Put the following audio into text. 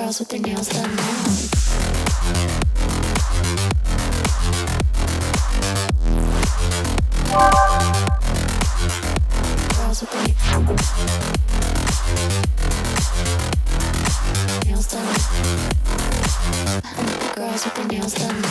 girls with their nails done now. Girls with their nails done. Girls with their nails done.